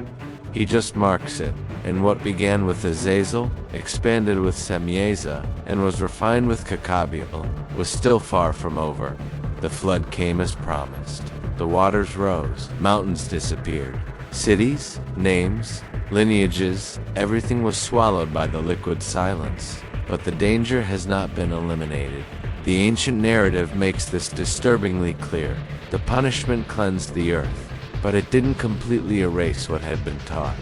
He just marks it, and what began with Azazel, expanded with Semjaza, and was refined with Kakabil, was still far from over. The flood came as promised. The waters rose, mountains disappeared. Cities, names, lineages, everything was swallowed by the liquid silence. But the danger has not been eliminated. The ancient narrative makes this disturbingly clear. The punishment cleansed the earth, but it didn't completely erase what had been taught.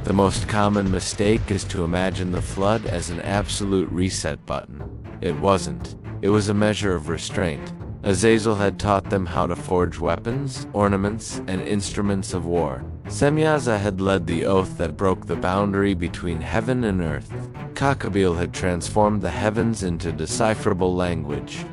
The most common mistake is to imagine the flood as an absolute reset button. It wasn't. It was a measure of restraint. Azazel had taught them how to forge weapons, ornaments, and instruments of war. Semjaza had led the oath that broke the boundary between heaven and earth. Kakabil had transformed the heavens into decipherable language.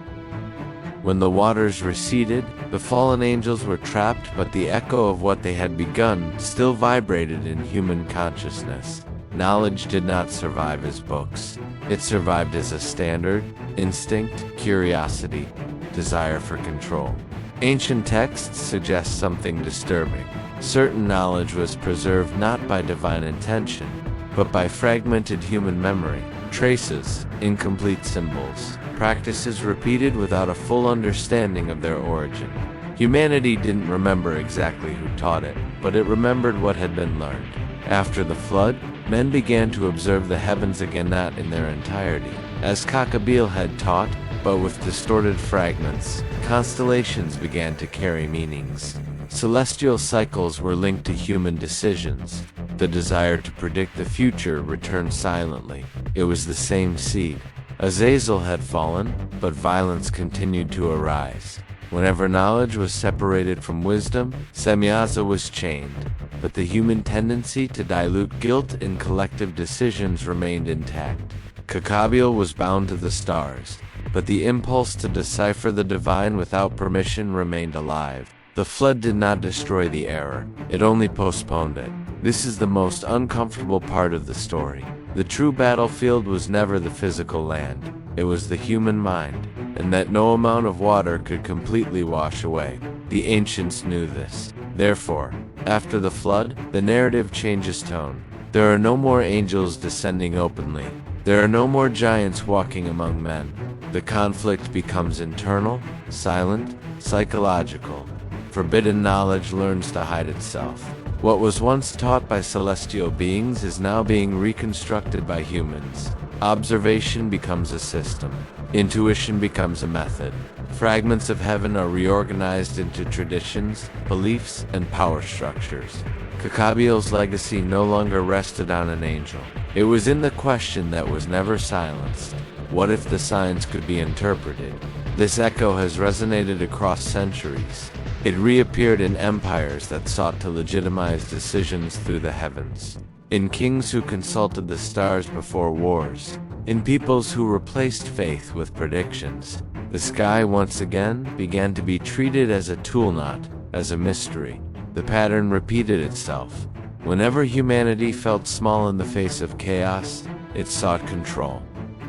When the waters receded, the fallen angels were trapped, but the echo of what they had begun still vibrated in human consciousness. Knowledge did not survive as books. It survived as a standard, instinct, curiosity, desire for control. Ancient texts suggest something disturbing. Certain knowledge was preserved not by divine intention, but by fragmented human memory, traces, incomplete symbols, practices repeated without a full understanding of their origin. Humanity didn't remember exactly who taught it, but it remembered what had been learned. After the flood, men began to observe the heavens again, not in their entirety, as Kakabil had taught, but with distorted fragments. Constellations began to carry meanings. Celestial cycles were linked to human decisions. The desire to predict the future returned silently. It was the same seed. Azazel had fallen, but violence continued to arise. Whenever knowledge was separated from wisdom, Semjaza was chained, but the human tendency to dilute guilt in collective decisions remained intact. Kakabil was bound to the stars, but the impulse to decipher the divine without permission remained alive. The flood did not destroy the error, it only postponed it. This is the most uncomfortable part of the story. The true battlefield was never the physical land, it was the human mind, and that no amount of water could completely wash away. The ancients knew this. Therefore, after the flood, the narrative changes tone. There are no more angels descending openly. There are no more giants walking among men. The conflict becomes internal, silent, psychological. Forbidden knowledge learns to hide itself. What was once taught by celestial beings is now being reconstructed by humans. Observation becomes a system. Intuition becomes a method. Fragments of heaven are reorganized into traditions, beliefs, and power structures. Kakabil's legacy no longer rested on an angel. It was in the question that was never silenced. What if the signs could be interpreted? This echo has resonated across centuries. It reappeared in empires that sought to legitimize decisions through the heavens, in kings who consulted the stars before wars, in peoples who replaced faith with predictions. The sky once again began to be treated as a tool, not as a mystery. The pattern repeated itself. Whenever humanity felt small in the face of chaos, it sought control.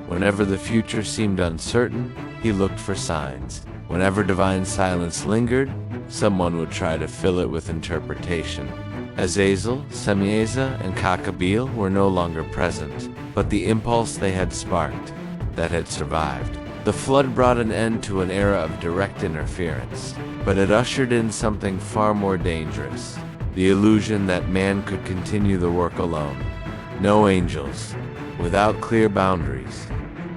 Whenever the future seemed uncertain, he looked for signs. Whenever divine silence lingered, someone would try to fill it with interpretation. Azazel, Semjaza, and Kakabil were no longer present, but the impulse they had sparked, that had survived. The flood brought an end to an era of direct interference, but it ushered in something far more dangerous, the illusion that man could continue the work alone. No angels, without clear boundaries,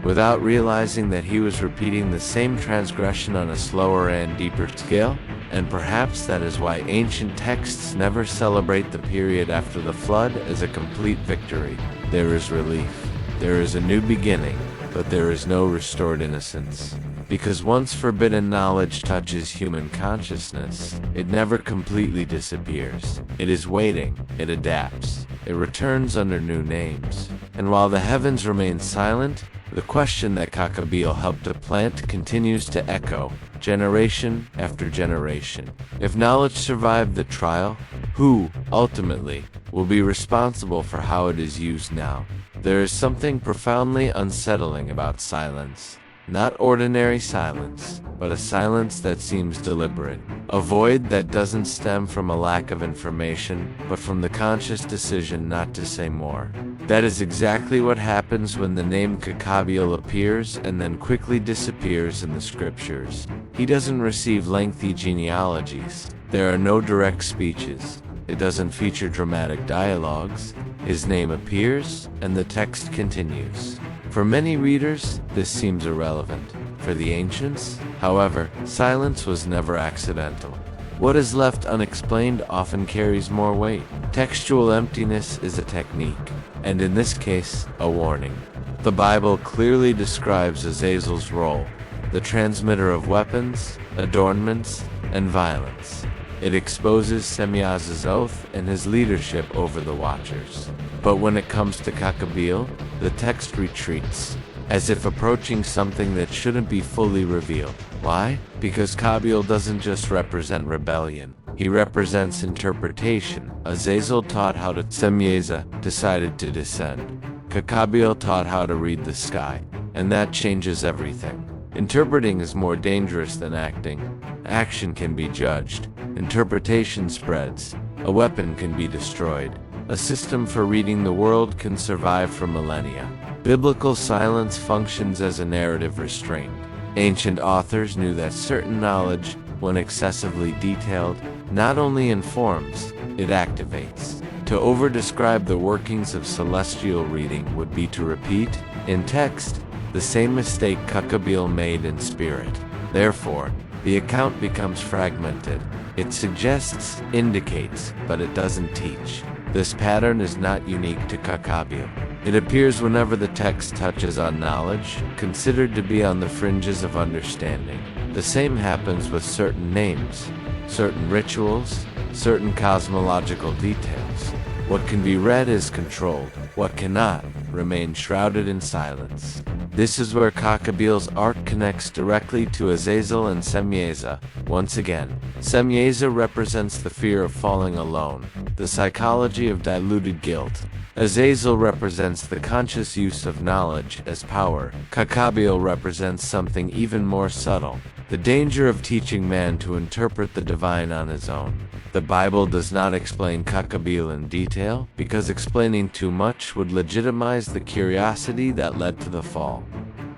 without realizing that he was repeating the same transgression on a slower and deeper scale. And perhaps that is why ancient texts never celebrate the period after the flood as a complete victory. There is relief. There is a new beginning. but there is no restored innocence. Because once forbidden knowledge touches human consciousness, it never completely disappears. It is waiting, it adapts, it returns under new names. And while the heavens remain silent, the question that Kakabil helped to plant continues to echo, generation after generation. If knowledge survived the trial, who, ultimately, will be responsible for how it is used now? There is something profoundly unsettling about silence. Not ordinary silence, but a silence that seems deliberate. A void that doesn't stem from a lack of information, but from the conscious decision not to say more. That is exactly what happens when the name Kakabiel appears and then quickly disappears in the scriptures. He doesn't receive lengthy genealogies. There are no direct speeches. It doesn't feature dramatic dialogues. His name appears, and the text continues. For many readers, this seems irrelevant. For the ancients, however, silence was never accidental. What is left unexplained often carries more weight. Textual emptiness is a technique, and in this case, a warning. The Bible clearly describes Azazel's role, the transmitter of weapons, adornments, and violence. It exposes Semjaza's oath and his leadership over the Watchers. But when it comes to Kakabil, the text retreats, as if approaching something that shouldn't be fully revealed. Why? Because Kabil doesn't just represent rebellion. He represents interpretation. Azazel taught how to, Semjaza decided to descend. Kakabil taught how to read the sky, and that changes everything. Interpreting is more dangerous than acting. Action can be judged. Interpretation spreads. A weapon can be destroyed. A system for reading the world can survive for millennia. Biblical silence functions as a narrative restraint. Ancient authors knew that certain knowledge, when excessively detailed, not only informs, it activates. To over-describe the workings of celestial reading would be to repeat, in text, the same mistake Kakabil made in spirit. Therefore, the account becomes fragmented. It suggests, indicates, but it doesn't teach. This pattern is not unique to Kakabil. It appears whenever the text touches on knowledge, considered to be on the fringes of understanding. The same happens with certain names, certain rituals, certain cosmological details. What can be read is controlled. What cannot remains shrouded in silence. This is where Kakabil's arc connects directly to Azazel and Semjaza. Once again, Semjaza represents the fear of falling alone, the psychology of diluted guilt. Azazel represents the conscious use of knowledge as power. Kakabil represents something even more subtle, the danger of teaching man to interpret the divine on his own. The Bible does not explain Kakabil in detail, because explaining too much would legitimize the curiosity that led to the fall.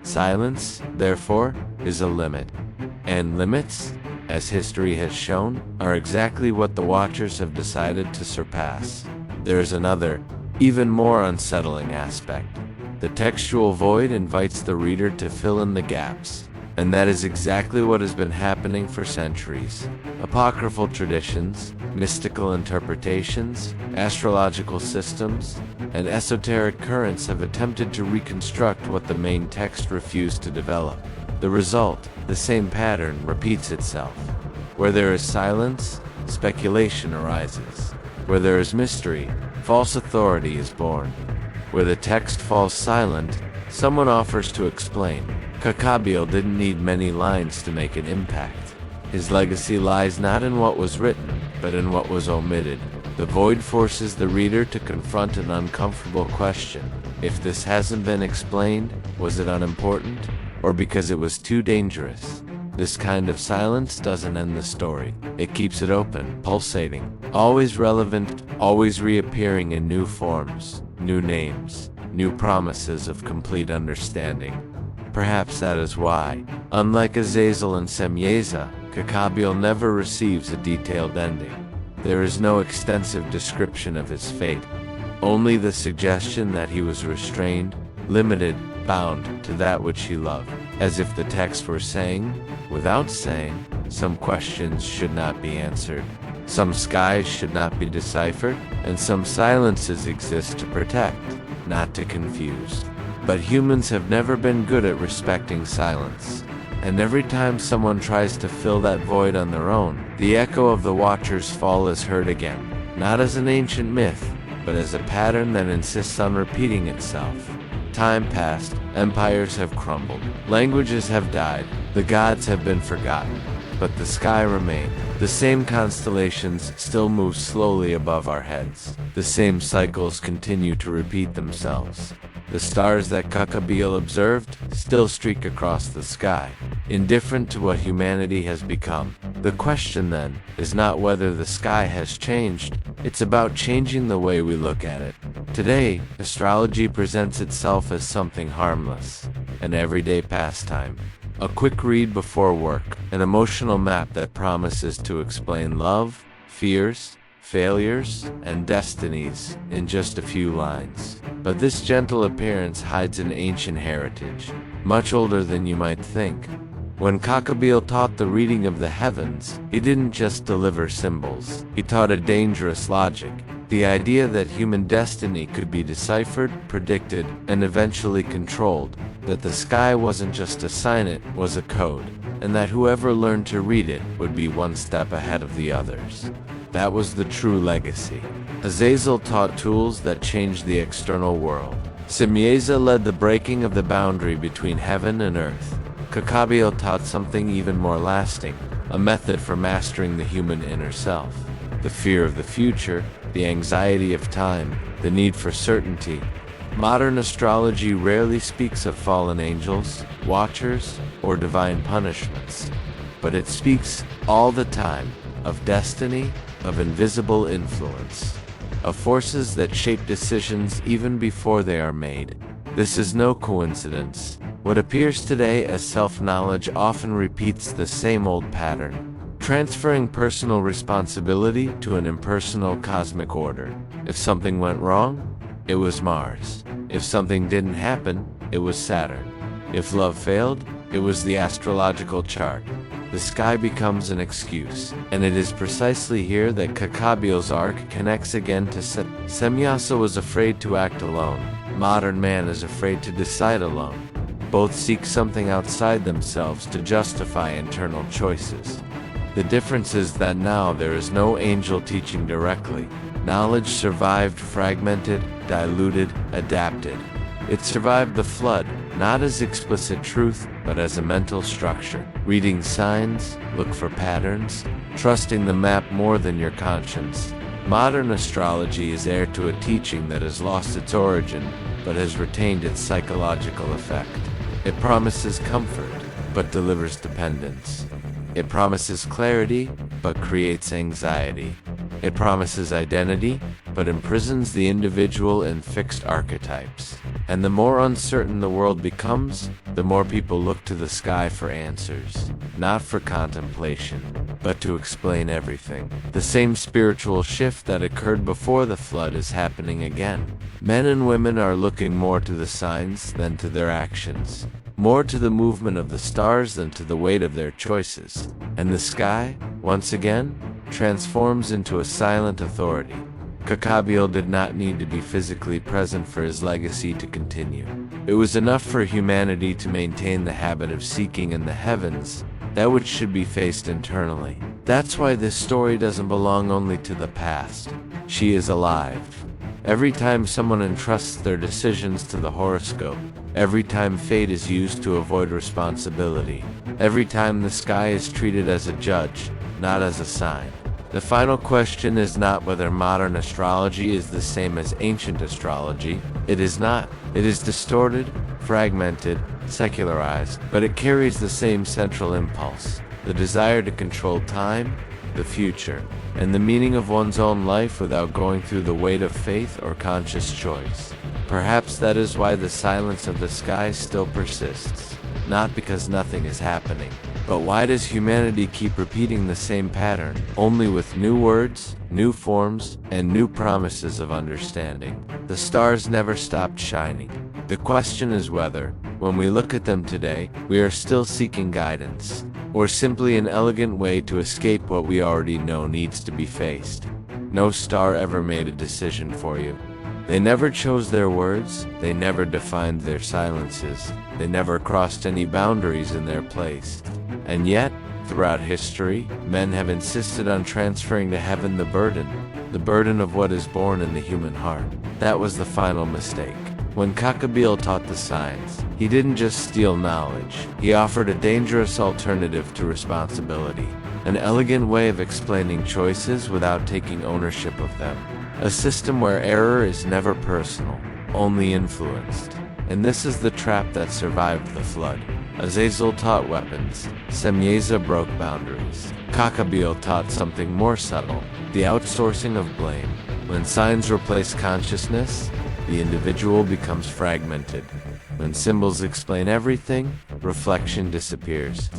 Silence, therefore, is a limit. And limits, as history has shown, are exactly what the Watchers have decided to surpass. There is another, even more unsettling aspect. The textual void invites the reader to fill in the gaps. And that is exactly what has been happening for centuries. Apocryphal traditions, mystical interpretations, astrological systems, and esoteric currents have attempted to reconstruct what the main text refused to develop. The result, the same pattern, repeats itself. Where there is silence, speculation arises. Where there is mystery, false authority is born. Where the text falls silent, someone offers to explain. Kakabil didn't need many lines to make an impact. His legacy lies not in what was written, but in what was omitted. The void forces the reader to confront an uncomfortable question. If this hasn't been explained, was it unimportant? Or because it was too dangerous? This kind of silence doesn't end the story. It keeps it open, pulsating, always relevant, always reappearing in new forms, new names, new promises of complete understanding. Perhaps that is why, unlike Azazel and Semjaza, Kakabil never receives a detailed ending. There is no extensive description of his fate, only the suggestion that he was restrained, limited, bound to that which he loved, as if the text were saying, without saying, some questions should not be answered, some skies should not be deciphered, and some silences exist to protect, not to confuse. But humans have never been good at respecting silence. And every time someone tries to fill that void on their own, the echo of the Watcher's fall is heard again, not as an ancient myth, but as a pattern that insists on repeating itself. Time passed, empires have crumbled, languages have died, the gods have been forgotten, but the sky remained. The same constellations still move slowly above our heads. The same cycles continue to repeat themselves. The stars that Kakabiel observed still streak across the sky, indifferent to what humanity has become. The question then is not whether the sky has changed, it's about changing the way we look at it. Today, astrology presents itself as something harmless, an everyday pastime. A quick read before work, an emotional map that promises to explain love, fears, failures, and destinies in just a few lines. But this gentle appearance hides an ancient heritage, much older than you might think. When Kakabiel taught the reading of the heavens, he didn't just deliver symbols. He taught a dangerous logic, the idea that human destiny could be deciphered, predicted, and eventually controlled, that the sky wasn't just a sign, it was a code, and that whoever learned to read it would be one step ahead of the others. That was the true legacy. Azazel taught tools that changed the external world. Semjaza led the breaking of the boundary between heaven and earth. Kakabiel taught something even more lasting, a method for mastering the human inner self. The fear of the future, the anxiety of time, the need for certainty. Modern astrology rarely speaks of fallen angels, watchers, or divine punishments, but it speaks all the time of destiny, of invisible influence, of forces that shape decisions even before they are made. This is no coincidence. What appears today as self-knowledge often repeats the same old pattern, transferring personal responsibility to an impersonal cosmic order. If something went wrong, it was Mars. If something didn't happen, it was Saturn. If love failed, it was the astrological chart. The sky becomes an excuse, and it is precisely here that Kakabiel's arc connects again to Semjaza was afraid to act alone. Modern man is afraid to decide alone. Both seek something outside themselves to justify internal choices. The difference is that now there is no angel teaching directly. Knowledge survived fragmented, diluted, adapted. It survived the flood, not as explicit truth, but as a mental structure. Reading signs, look for patterns, trusting the map more than your conscience. Modern astrology is heir to a teaching that has lost its origin, but has retained its psychological effect. It promises comfort, but delivers dependence. It promises clarity, but creates anxiety. It promises identity, but imprisons the individual in fixed archetypes. And the more uncertain the world becomes, the more people look to the sky for answers, not for contemplation, but to explain everything. The same spiritual shift that occurred before the flood is happening again. Men and women are looking more to the signs than to their actions, more to the movement of the stars than to the weight of their choices. And the sky, once again, transforms into a silent authority. Kakabiel did not need to be physically present for his legacy to continue. It was enough for humanity to maintain the habit of seeking in the heavens that which should be faced internally. That's why this story doesn't belong only to the past. She is alive. Every time someone entrusts their decisions to the horoscope, every time fate is used to avoid responsibility, every time the sky is treated as a judge, not as a sign. The final question is not whether modern astrology is the same as ancient astrology. It is not. It is distorted, fragmented, secularized, but it carries the same central impulse, the desire to control time, the future, and the meaning of one's own life without going through the weight of faith or conscious choice. Perhaps that is why the silence of the sky still persists, not because nothing is happening, but why does humanity keep repeating the same pattern, only with new words, new forms, and new promises of understanding? The stars never stopped shining. The question is whether, when we look at them today, we are still seeking guidance, or simply an elegant way to escape what we already know needs to be faced. No star ever made a decision for you. They never chose their words, they never defined their silences, they never crossed any boundaries in their place. And yet, throughout history, men have insisted on transferring to heaven the burden of what is born in the human heart. That was the final mistake. When Kakabil taught the signs, he didn't just steal knowledge, he offered a dangerous alternative to responsibility, an elegant way of explaining choices without taking ownership of them. A system where error is never personal, only influenced. And this is the trap that survived the flood. Azazel taught weapons, Semjaza broke boundaries. Kakabil taught something more subtle, the outsourcing of blame. When signs replace consciousness, the individual becomes fragmented. When symbols explain everything, reflection disappears.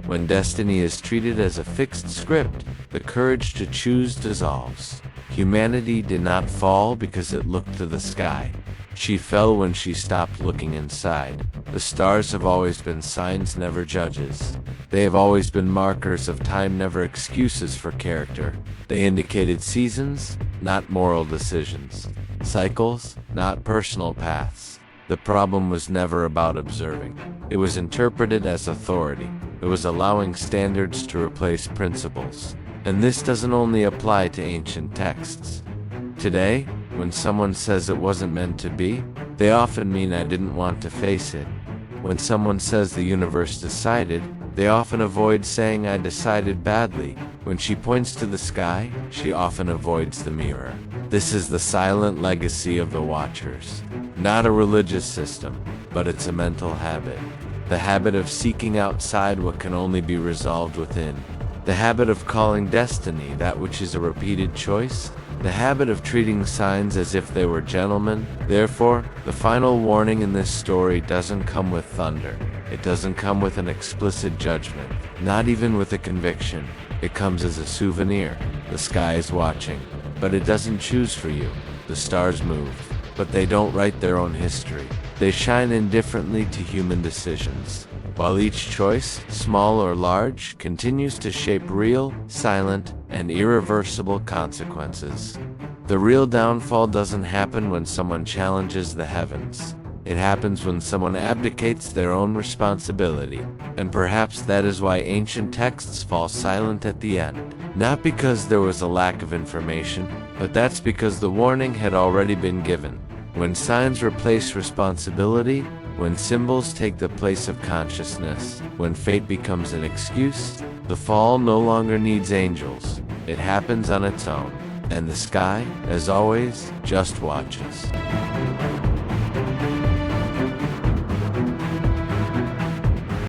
When destiny is treated as a fixed script, the courage to choose dissolves. Humanity did not fall because it looked to the sky. She fell when she stopped looking inside. The stars have always been signs, never judges. They have always been markers of time, never excuses for character. They indicated seasons, not moral decisions. Cycles, not personal paths. The problem was never about observing. It was interpreted as authority. It was allowing standards to replace principles. And this doesn't only apply to ancient texts. Today, when someone says it wasn't meant to be, they often mean I didn't want to face it. When someone says the universe decided, they often avoid saying I decided badly. When she points to the sky, she often avoids the mirror. This is the silent legacy of the Watchers. Not a religious system, but it's a mental habit. The habit of seeking outside what can only be resolved within. The habit of calling destiny that which is a repeated choice. The habit of treating signs as if they were gentlemen. Therefore, the final warning in this story doesn't come with thunder. It doesn't come with an explicit judgment, not even with a conviction. It comes as a souvenir. The sky is watching, but it doesn't choose for you. The stars move, but they don't write their own history. They shine indifferently to human decisions, while each choice, small or large, continues to shape real, silent, and irreversible consequences. The real downfall doesn't happen when someone challenges the heavens. It happens when someone abdicates their own responsibility. And perhaps that is why ancient texts fall silent at the end. Not because there was a lack of information, but that's because the warning had already been given. When signs replace responsibility, when symbols take the place of consciousness, when fate becomes an excuse, the fall no longer needs angels. It happens on its own. And the sky, as always, just watches.